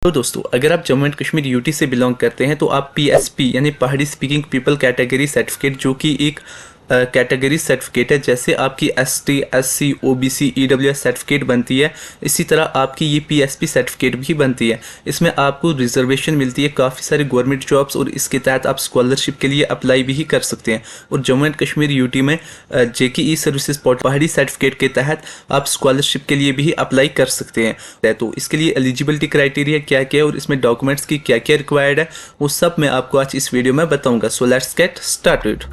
तो दोस्तों, अगर आप जम्मू एंड कश्मीर यूटी से बिलोंग करते हैं तो आप पीएसपी यानी पहाड़ी स्पीकिंग पीपल कैटेगरी सर्टिफिकेट, जो कि एक कैटेगरी सर्टिफिकेट है, जैसे आपकी ST, SC, OBC, EWS certificate बनती है, इसी तरह आपकी ये पीएसपी सर्टिफिकेट भी बनती है। इसमें आपको रिजर्वेशन मिलती है काफ़ी सारी गवर्नमेंट जॉब्स, और इसके तहत आप स्कॉलरशिप के लिए अप्लाई भी कर सकते हैं। और जम्मू एंड कश्मीर यूटी में जेके ई सर्विसेज पहाड़ी सर्टिफिकेट के तहत आप स्कॉलरशिप के लिए भी अप्लाई कर सकते हैं। तो इसके लिए एलिजिबिलिटी क्राइटेरिया क्या क्या है और इसमें डॉक्यूमेंट्स की क्या क्या रिक्वायर्ड है, वो सब मैं आपको आज इस वीडियो में बताऊंगा। So let's get started.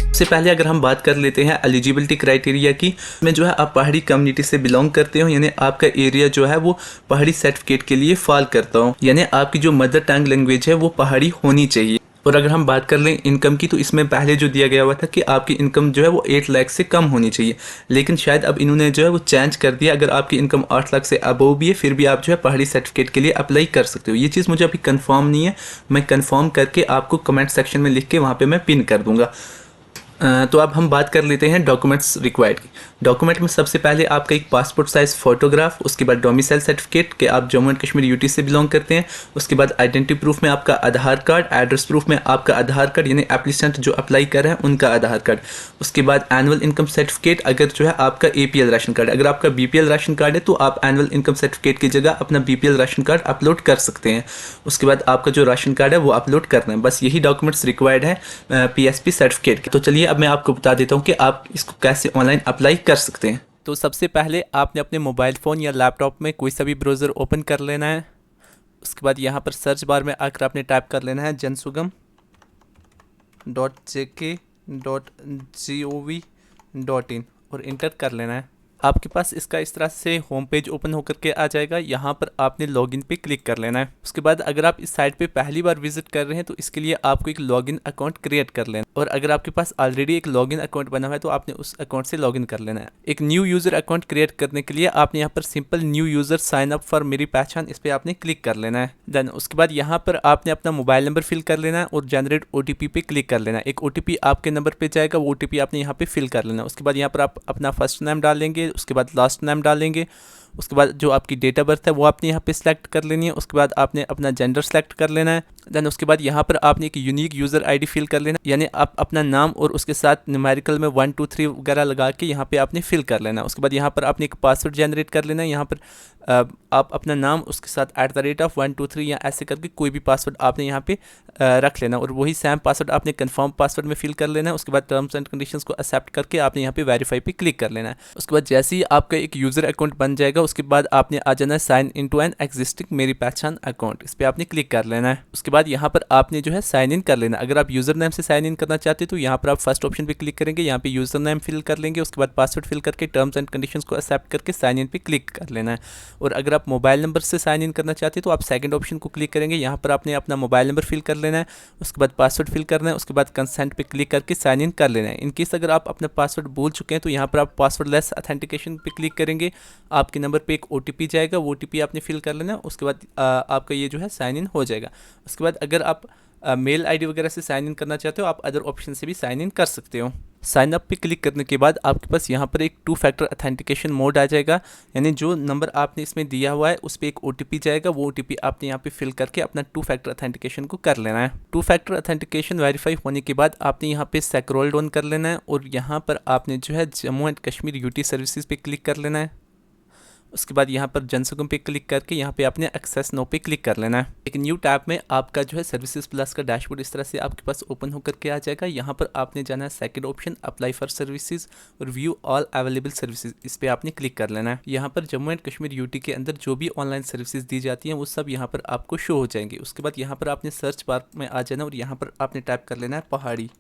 सबसे पहले अगर हम बात कर लेते हैं एलिजिबिलिटी क्राइटेरिया की, में जो है आप पहाड़ी कम्युनिटी से बिलोंग करते हो, यानी आपका एरिया जो है वो पहाड़ी सर्टिफिकेट के लिए फॉल करता हो, यानी आपकी जो मदर टंग लैंग्वेज है वो पहाड़ी होनी चाहिए। और अगर हम बात कर लें इनकम की, तो इसमें पहले जो दिया गया हुआ था कि आपकी इनकम जो है वो 8 लाख से कम होनी चाहिए, लेकिन शायद अब इन्होंने जो है वो चेंज कर दिया। अगर आपकी इनकम 8 लाख से अबव भी है, फिर भी आप जो है पहाड़ी सर्टिफिकेट के लिए अप्लाई कर सकते हो। ये चीज़ मुझे अभी कंफर्म नहीं है, मैं कंफर्म करके आपको कमेंट सेक्शन में लिख के वहाँ पे मैं पिन कर दूंगा। तो अब हम बात कर लेते हैं डॉक्यूमेंट्स रिक्वायर्ड की। डॉक्यूमेंट में सबसे पहले आपका एक पासपोर्ट साइज फोटोग्राफ, उसके बाद डोमिसाइल सर्टिफिकेट कि आप जम्मू एंड कश्मीर यूटी से बिलोंग करते हैं, उसके बाद आइडेंटिटी प्रूफ में आपका आधार कार्ड, एड्रेस प्रूफ में आपका आधार कार्ड यानी एप्लीकेंट जो अप्लाई कर रहे हैं उनका आधार कार्ड, उसके बाद एनुअल इनकम सर्टिफिकेट अगर जो है आपका एपीएल राशन कार्ड। अगर आपका बीपीएल राशन कार्ड है तो आप एनुअल इनकम सर्टिफिकेट की जगह अपना बीपीएल राशन कार्ड अपलोड कर सकते हैं। उसके बाद आपका जो राशन कार्ड है वो अपलोड करना है। बस यही डॉक्यूमेंट्स रिक्वायर्ड है पीएसपी सर्टिफिकेट के। तो चलिए अब मैं आपको बता देता हूँ कि आप इसको कैसे ऑनलाइन अप्लाई कर सकते हैं। तो सबसे पहले आपने अपने मोबाइल फ़ोन या लैपटॉप में कोई सा भी ब्राउज़र ओपन कर लेना है। उसके बाद यहाँ पर सर्च बार में आकर आपने टाइप कर लेना है jansugam.jk.gov.in और इंटर कर लेना है। आपके पास इसका इस तरह से होम पेज ओपन होकर के आ जाएगा। यहाँ पर आपने लॉगिन पे क्लिक कर लेना है। उसके बाद अगर आप इस साइट पे पहली बार विजिट कर रहे हैं तो इसके लिए आपको एक लॉगिन अकाउंट क्रिएट कर लेना है, और अगर आपके पास ऑलरेडी एक लॉगिन अकाउंट बना हुआ है तो आपने उस अकाउंट से लॉगिन कर लेना है। एक न्यू यूज़र अकाउंट क्रिएट करने के लिए आपने यहाँ पर simple new user sign up for Meri Pehchaan, इस पर आपने क्लिक कर लेना है। देन उसके बाद यहाँ पर आपने अपना मोबाइल नंबर फिल कर लेना है और जनरेट OTP पे क्लिक कर लेना है। एक OTP आपके नंबर पे जाएगा, वो OTP आपने यहाँ पे फिल कर लेना है। उसके बाद यहाँ पर आप अपना फर्स्ट नेम डालेंगे, उसके बाद लास्ट नेम डालेंगे, उसके बाद जो आपकी डेट ऑफ बर्थ है वो आपने यहाँ पे सिलेक्ट कर लेनी है। उसके बाद आपने अपना जेंडर सेलेक्ट कर लेना है। देन उसके बाद यहाँ पर आपने एक यूनिक यूज़र आईडी फिल कर लेना, यानी आप अपना नाम और उसके साथ न्यूमेरिकल में 1 2 3 वगैरह लगा के यहाँ पे आपने फिल कर लेना है। उसके बाद यहाँ पर आपने एक पासवर्ड जनरेट कर लेना है। यहाँ पर आप अपना नाम उसके साथ @123 या ऐसे करके कोई भी पासवर्ड आपने यहाँ पे रख लेना, और वही सेम पासवर्ड आपने कंफर्म पासवर्ड में फिल कर लेना है। उसके बाद टर्म्स एंड कंडीशंस को एक्सेप्ट करके आपने यहाँ पे वेरीफाई पे क्लिक कर लेना है। उसके बाद जैसे ही आपका एक यूज़र अकाउंट बन जाएगा, उसके बाद आपने आ जाना है sign in to an existing Meri Pehchaan account, इस पर आपने क्लिक कर लेना है। उसके बाद यहाँ पर आपने जो है साइन इन कर लेना। अगर आप यूज़र नेम से साइन इन करना चाहते हो तो यहाँ पर आप फर्स्ट ऑप्शन पे क्लिक करेंगे, यहाँ पे यूज़र नेम फिल कर लेंगे, उसके बाद पासवर्ड फिल करके टर्म्स एंड कंडीशंस को एक्सेप्ट करके साइन इन पे क्लिक कर लेना है। और अगर आप मोबाइल नंबर से साइन इन करना चाहते हैं तो आप सेकंड ऑप्शन को क्लिक करेंगे, यहाँ पर आपने अपना मोबाइल नंबर फिल कर लेना है, उसके बाद पासवर्ड फिल करना है, उसके बाद कंसेंट पे क्लिक करके साइन इन कर लेना है। इनकेस अगर आप अपना पासवर्ड भूल चुके हैं तो यहाँ पर आप पासवर्ड लेस ऑथेंटिकेशन पे क्लिक करेंगे, आपके नंबर पे एक OTP जाएगा, वो OTP आपने फिल कर लेना है। उसके बाद आपका ये जो है साइन इन हो जाएगा। उसके बाद अगर आप मेल आईडी वगैरह से साइन इन करना चाहते हो, आप अदर ऑप्शन से भी साइन इन कर सकते हो। साइन अप पे क्लिक करने के बाद आपके पास यहाँ पर एक 2 फैक्टर ऑथेंटिकेशन मोड आ जाएगा, यानी जो नंबर आपने इसमें दिया हुआ है उस पर एक OTP जाएगा, वो OTP आपने यहाँ पे फिल करके अपना 2 फैक्टर ऑथेंटिकेशन को कर लेना है। 2 फैक्टर ऑथेंटिकेशन वेरीफाई होने के बाद आपने यहाँ पे स्क्रॉल डाउन कर लेना है, और यहाँ पर आपने जो है Jammu and Kashmir UT services पे क्लिक कर लेना है। उसके बाद यहाँ पर जनसुगम पे क्लिक करके यहाँ पे आपने एक्सेस नो पे क्लिक कर लेना है। एक न्यू टैब में आपका जो है सर्विसेज प्लस का डैशबोर्ड इस तरह से आपके पास ओपन होकर के आ जाएगा। यहाँ पर आपने जाना है second option apply for services और व्यू ऑल अवेलेबल सर्विसेज, इस पर आपने क्लिक कर लेना है। यहाँ पर जम्मू एंड कश्मीर यूटी के अंदर जो भी ऑनलाइन सर्विसेज दी जाती हैं वो सब यहाँ पर आपको शो हो जाएंगे। उसके बाद यहाँ पर आपने सर्च बार में आ जाना और यहाँ पर आपने टाइप कर लेना है पहाड़ी,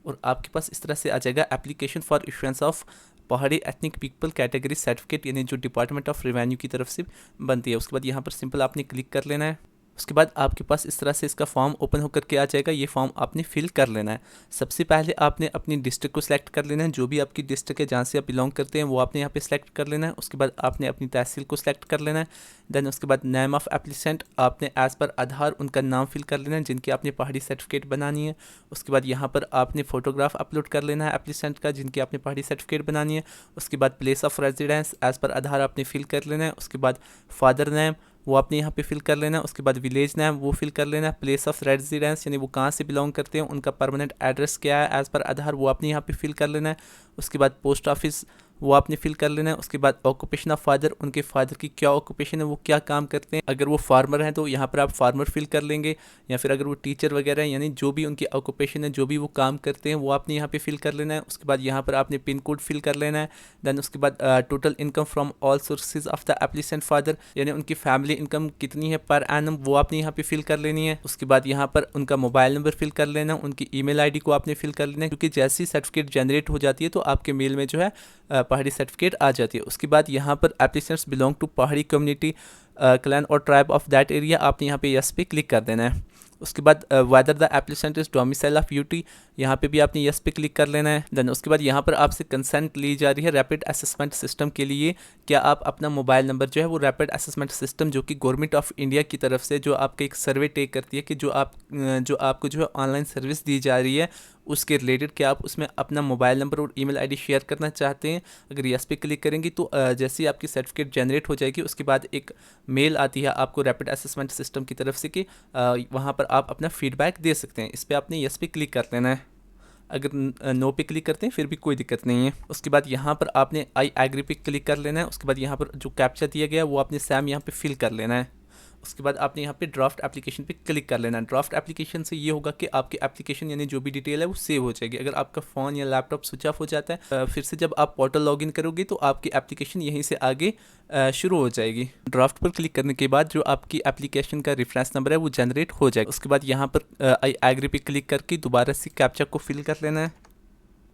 और आपके पास इस तरह से आ जाएगा एप्लीकेशन फॉर इशुएंस ऑफ पहाड़ी एथनिक पीपल कैटेगरी सर्टिफिकेट, यानी जो डिपार्टमेंट ऑफ रेवेन्यू की तरफ से बनती है। उसके बाद यहाँ पर सिंपल आपने क्लिक कर लेना है। उसके बाद आपके पास इस तरह से इसका फॉर्म ओपन होकर के आ जाएगा। ये फॉर्म आपने फिल कर लेना है। सबसे पहले आपने अपनी डिस्ट्रिक्ट को सिलेक्ट कर लेना है, जो भी आपकी डिस्ट्रिक्ट है जहाँ से आप बिलोंग करते हैं वो आपने यहाँ पे सिलेक्ट कर लेना है। उसके बाद आपने अपनी तहसील को सिलेक्ट कर लेना है। देन उसके बाद नेम ऑफ़ एप्लीसेंट आपने एज़ पर आधार उनका नाम फिल कर लेना है जिनकी आपने पहाड़ी सर्टिफिकेट बनानी है। उसके बाद यहाँ पर आपने फ़ोटोग्राफ अपलोड कर लेना है एप्लीसेंट का जिनकी आपने पहाड़ी सर्टिफिकेट बनानी है। उसके बाद place of residence as per आधार आपने फिल कर लेना है। उसके बाद फादर नेम वो आपने यहाँ पे फिल कर लेना है। उसके बाद विलेज नेम वो फिल कर लेना है। प्लेस ऑफ रेजिडेंस यानी वो कहाँ से बिलोंग करते हैं, उनका परमानेंट एड्रेस क्या है एज़ पर आधार वो आपने यहाँ पे फिल कर लेना है। उसके बाद पोस्ट ऑफिस वो आपने फिल कर लेना है। उसके बाद ऑक्यूपेशन ऑफ फादर, उनके फादर की क्या ऑक्यूपेशन है, वो क्या काम करते हैं। अगर वो फार्मर हैं तो यहाँ पर आप फार्मर फिल कर लेंगे, या फिर अगर वो टीचर वगैरह हैं यानी जो भी उनकी ऑक्यूपेशन है, जो भी वो काम करते हैं वो आपने यहाँ पे फिल कर लेना है। उसके बाद यहाँ पर आपने पिन कोड फिल कर लेना है। देन उसके बाद total income from all sources of the applicant father यानी उनकी फैमिली इनकम कितनी है पर एनम वो आपने यहाँ पे फिल कर लेनी है। उसके बाद यहाँ पर उनका मोबाइल नंबर फिल कर लेना, उनकी ईमेल आईडी को आपने फिल कर लेना है, क्योंकि जैसी सर्टिफिकेट जनरेट हो जाती है तो आपके मेल में जो है पहाड़ी सर्टिफिकेट आ जाती है। उसके बाद यहाँ पर एप्लीसेंट्स बिलोंग टू पहाड़ी कम्युनिटी क्लैन और ट्राइब ऑफ दैट एरिया आपने यहाँ पे यस पे क्लिक कर देना है। उसके बाद whether the applicant is domicile of UT यहाँ पे भी आपने यस पे क्लिक कर लेना है। देन उसके बाद यहाँ पर आपसे कंसेंट ली जा रही है रैपिड असेसमेंट सिस्टम के लिए। क्या आप अपना मोबाइल नंबर जो है वो रैपिड असेसमेंट सिस्टम जो कि गवर्नमेंट ऑफ इंडिया की तरफ से जो आपका एक सर्वे टेक करती है कि जो आपको जो है ऑनलाइन सर्विस दी जा रही है उसके रिलेटेड क्या आप उसमें अपना मोबाइल नंबर और ईमेल आईडी शेयर करना चाहते हैं। अगर यस पे क्लिक करेंगे तो जैसे ही आपकी सर्टिफिकेट जनरेट हो जाएगी उसके बाद एक मेल आती है आपको रैपिड असेसमेंट सिस्टम की तरफ से कि वहाँ पर आप अपना फीडबैक दे सकते हैं। इस पर आपने यस पे क्लिक कर लेना है। अगर नो पे क्लिक करते हैं फिर भी कोई दिक्कत नहीं है। उसके बाद यहाँ पर आपने आई एग्री पे क्लिक कर लेना है। उसके बाद यहाँ पर जो कैप्चा दिया गया है वो आपने सैम यहाँ पे फिल कर लेना है। उसके बाद आपने यहाँ पे ड्राफ्ट एप्लीकेशन पे क्लिक कर लेना है। ड्राफ्ट एप्लीकेशन से ये होगा कि आपकी एप्लीकेशन यानी जो भी डिटेल है वो सेव हो जाएगी। अगर आपका फ़ोन या लैपटॉप स्विच ऑफ हो जाता है फिर से जब आप पोर्टल लॉगिन करोगे तो आपकी एप्लीकेशन यहीं से आगे शुरू हो जाएगी। ड्राफ्ट पर क्लिक करने के बाद जो आपकी एप्लीकेशन का रेफरेंस नंबर है वो जनरेट हो जाएगा। उसके बाद यहाँ पर आई एग्री पे क्लिक करके दोबारा से कैप्चा को फिल कर लेना है।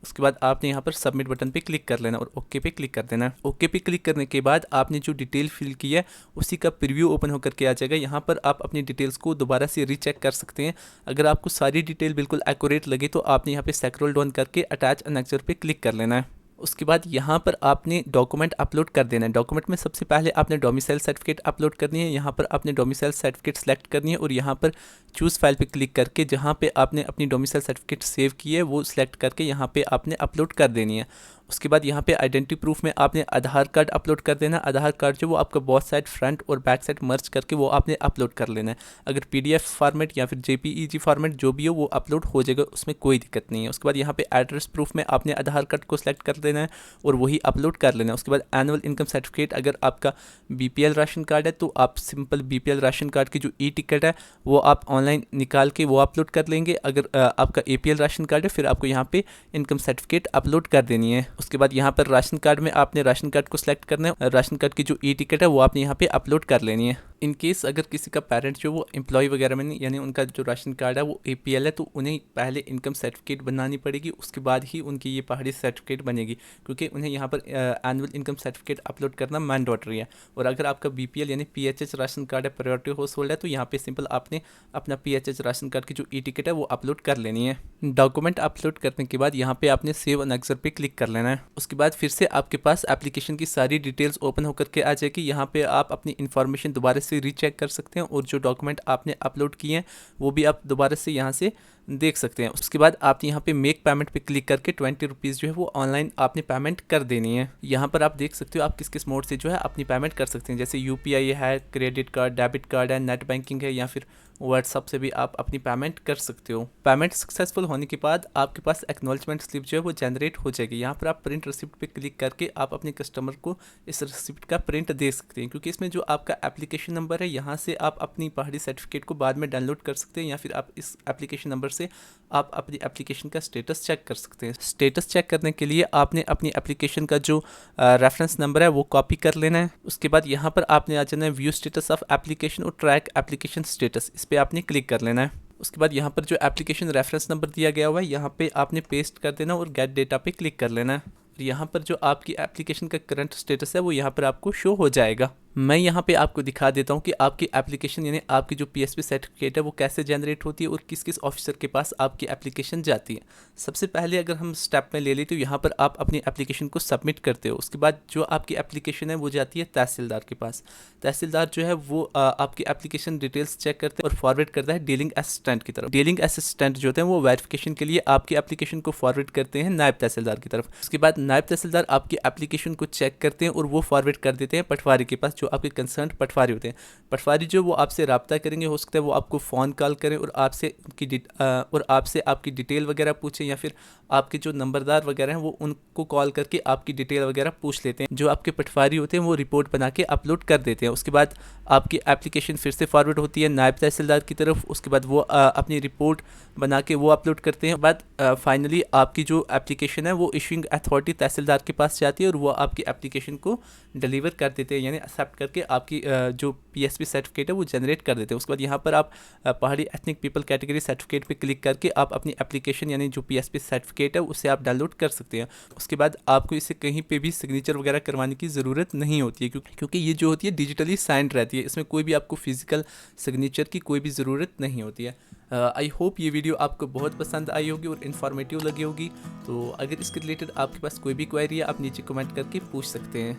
उसके बाद आपने यहाँ पर सबमिट बटन पे क्लिक कर लेना और ओके पे क्लिक कर देना। ओके पे क्लिक करने के बाद आपने जो डिटेल फिल की है उसी का प्रीव्यू ओपन होकर के आ जाएगा। यहाँ पर आप अपनी डिटेल्स को दोबारा से रीचेक कर सकते हैं। अगर आपको सारी डिटेल बिल्कुल एक्यूरेट लगे तो आपने यहाँ पे स्क्रॉल डाउन करके अटैच एनेक्सर पे क्लिक कर लेना है। उसके बाद यहाँ पर आपने डॉक्यूमेंट अपलोड कर देना है। डॉक्यूमेंट में सबसे पहले आपने डोमिसाइल सर्टिफिकेट अपलोड करनी है। यहाँ पर आपने डोमिसाइल सर्टिफिकेट सेलेक्ट करनी है और यहाँ पर चूज़ फाइल पे क्लिक करके जहाँ पे आपने अपनी डोमिसाइल सर्टिफिकेट सेव की है वो सिलेक्ट करके यहाँ पे आपने अपलोड कर देनी है। उसके बाद यहाँ पे आइडेंटिटी प्रूफ में आपने आधार कार्ड अपलोड कर देना। आधार कार्ड जो वो आपका बोथ साइड फ्रंट और बैक साइड मर्ज करके वो आपने अपलोड कर लेना है। अगर पीडीएफ फॉर्मेट या फिर जेपीईजी फॉर्मेट जो भी हो वो अपलोड हो जाएगा, उसमें कोई दिक्कत नहीं है। उसके बाद यहाँ पे एड्रेस प्रूफ में आपने आधार कार्ड को सिलेक्ट कर देना है और वही अपलोड कर लेना है। उसके बाद एनुअल इनकम सर्टिफिकेट, अगर आपका बीपीएल राशन कार्ड है तो आप सिंपल बीपीएल राशन कार्ड की जो ई टिकट है वो आप ऑनलाइन निकाल के वो अपलोड कर लेंगे। अगर आपका एपीएल राशन कार्ड है फिर आपको यहाँ पे इनकम सर्टिफिकेट अपलोड कर देनी है। उसके बाद यहाँ पर राशन कार्ड में आपने राशन कार्ड को सिलेक्ट करना है। राशन कार्ड की जो ई टिकट है वो आपने यहाँ पे अपलोड कर लेनी है। इन केस अगर किसी का पेरेंट जो वो एम्प्लॉय वगैरह में नहीं यानी उनका जो राशन कार्ड है वो एपीएल है तो उन्हें पहले इनकम सर्टिफिकेट बनानी पड़ेगी, उसके बाद ही उनकी ये पहाड़ी सर्टिफिकेट बनेगी, क्योंकि उन्हें यहाँ पर एनुअल इनकम सर्टिफिकेट अपलोड करना मैंडेटरी है। और अगर आपका बीपीएल यानी पीएचएच राशन कार्ड है, प्रायोरिटी हाउस होल्ड है, तो यहाँ पे सिंपल आपने अपना पीएचएच राशन कार्ड की जो ई टिकट है वो अपलोड कर लेनी है। डॉक्यूमेंट अपलोड करने के बाद यहाँ पे आपने सेव एनेक्सर पे क्लिक कर लेना है। उसके बाद फिर से आपके पास एप्लीकेशन की सारी डिटेल्स ओपन होकर के आ जाएगी। यहाँ पे आप अपनी इन्फॉर्मेशन दोबारा से रीचेक कर सकते हैं और जो डॉक्यूमेंट आपने अपलोड किए हैं वो भी आप दोबारा से यहाँ से देख सकते हैं। उसके बाद आप यहाँ पे मेक पेमेंट पे क्लिक करके 20 रुपीज़ जो है वो ऑनलाइन आपने पेमेंट कर देनी है। यहाँ पर आप देख सकते हो आप किस किस मोड से जो है अपनी पेमेंट कर सकते हैं, जैसे यूपीआई है, क्रेडिट कार्ड, डेबिट कार्ड है, नेट बैंकिंग है, या फिर व्हाट्सअप से भी आप अपनी पेमेंट कर सकते हो। पेमेंट सक्सेसफुल होने के बाद आपके पास एक्नॉलेजमेंट स्लिप जो है वो जनरेट हो जाएगी। यहाँ पर आप प्रिंट रिसिप्ट पे क्लिक करके आप अपने कस्टमर को इस रिसिप्ट का प्रिंट दे सकते हैं, क्योंकि इसमें जो आपका एप्लीकेशन नंबर है यहाँ से आप अपनी पहाड़ी सर्टिफिकेट को बाद में डाउनलोड कर सकते हैं, या फिर आप इस एप्लीकेशन नंबर से आप अपनी एप्लीकेशन का स्टेटस चेक कर सकते हैं। स्टेटस चेक करने के लिए आपने अपनी एप्लीकेशन का जो रेफरेंस नंबर है वो कॉपी कर लेना है। उसके बाद यहाँ पर आपने आ जाना है व्यू स्टेटस ऑफ एप्लीकेशन और ट्रैक एप्लीकेशन स्टेटस, इस पर आपने क्लिक कर लेना है। उसके बाद यहाँ पर जो एप्लीकेशन रेफरेंस नंबर दिया गया हुआ है यहाँ पे आपने पेस्ट कर देना और गेट डेटा पे क्लिक कर लेना है। यहाँ पर जो आपकी एप्लीकेशन का करंट स्टेटस है वो यहाँ पर आपको शो हो जाएगा। मैं यहाँ पे आपको दिखा देता हूँ कि आपकी एप्लीकेशन यानी आपकी जो पीएसपी सर्टिफिकेट है वो कैसे जनरेट होती है और किस किस ऑफिसर के पास आपकी एप्लीकेशन जाती है। सबसे पहले अगर हम स्टेप में ले लें तो यहाँ पर आप अपनी एप्लीकेशन को सबमिट करते हो। उसके बाद जो आपकी एप्लीकेशन है वो जाती है तहसीलदार के पास। तहसीलदार जो है वो आपकी एप्लीकेशन डिटेल्स चेक करते हैं और फॉरवर्ड करता है डीलिंग असिस्टेंट की तरफ। डीलिंग असिस्टेंट जो होते हैं वो वेरिफिकेशन के लिए आपकी एप्लीकेशन को फॉरवर्ड करते हैं नायब तहसीलदार की तरफ। उसके बाद नायब तहसीलदार आपकी एप्लीकेशन को चेक करते हैं और वो फॉरवर्ड कर देते हैं पटवारी के पास, जो आपके कंसर्न पटवारी होते हैं। पटवारी जो वो आपसे रब्ता करेंगे, हो सकता है वो आपको फ़ोन कॉल करें और आपसे आपकी डिटेल वगैरह पूछें, या फिर आपके जो नंबरदार वगैरह हैं वो उनको कॉल करके आपकी डिटेल वगैरह पूछ लेते हैं। जो आपके पटवारी होते हैं वो रिपोर्ट बना के अपलोड कर देते हैं। उसके बाद आपकी एप्लीकेशन फिर से फॉरवर्ड होती है नायब तहसीलदार की तरफ। उसके बाद वो अपनी रिपोर्ट बना के वो अपलोड करते हैं। बाद फाइनली आपकी जो एप्लीकेशन है वो इशूइंग अथॉरिटी तहसीलदार के पास जाती है और वो आपकी एप्लीकेशन को डिलीवर कर देते हैं, यानी एक्सेप्ट करके आपकी जो पीएसपी सर्टिफिकेट है वो जनरेट कर देते हैं। उसके बाद यहाँ पर आप पहाड़ी एथनिक पीपल कैटेगरी सर्टिफिकेट पे क्लिक करके आप अपनी एप्लीकेशन यानी जो पीएसपी सर्टिफिकेट है उसे आप डाउनलोड कर सकते हैं। उसके बाद आपको इसे कहीं पे भी सिग्नेचर वगैरह करवाने की ज़रूरत नहीं होती है, क्योंकि ये जो होती है डिजिटली साइंड रहती है। इसमें कोई भी आपको फिजिकल सिग्नेचर की कोई भी ज़रूरत नहीं होती है। आई होप ये वीडियो आपको बहुत पसंद आई होगी और इन्फॉर्मेटिव लगी होगी। तो अगर इसके रिलेटेड आपके पास कोई भी क्वेरी है आप नीचे कमेंट करके पूछ सकते हैं।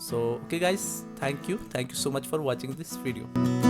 So okay guys, thank you so much for watching this video.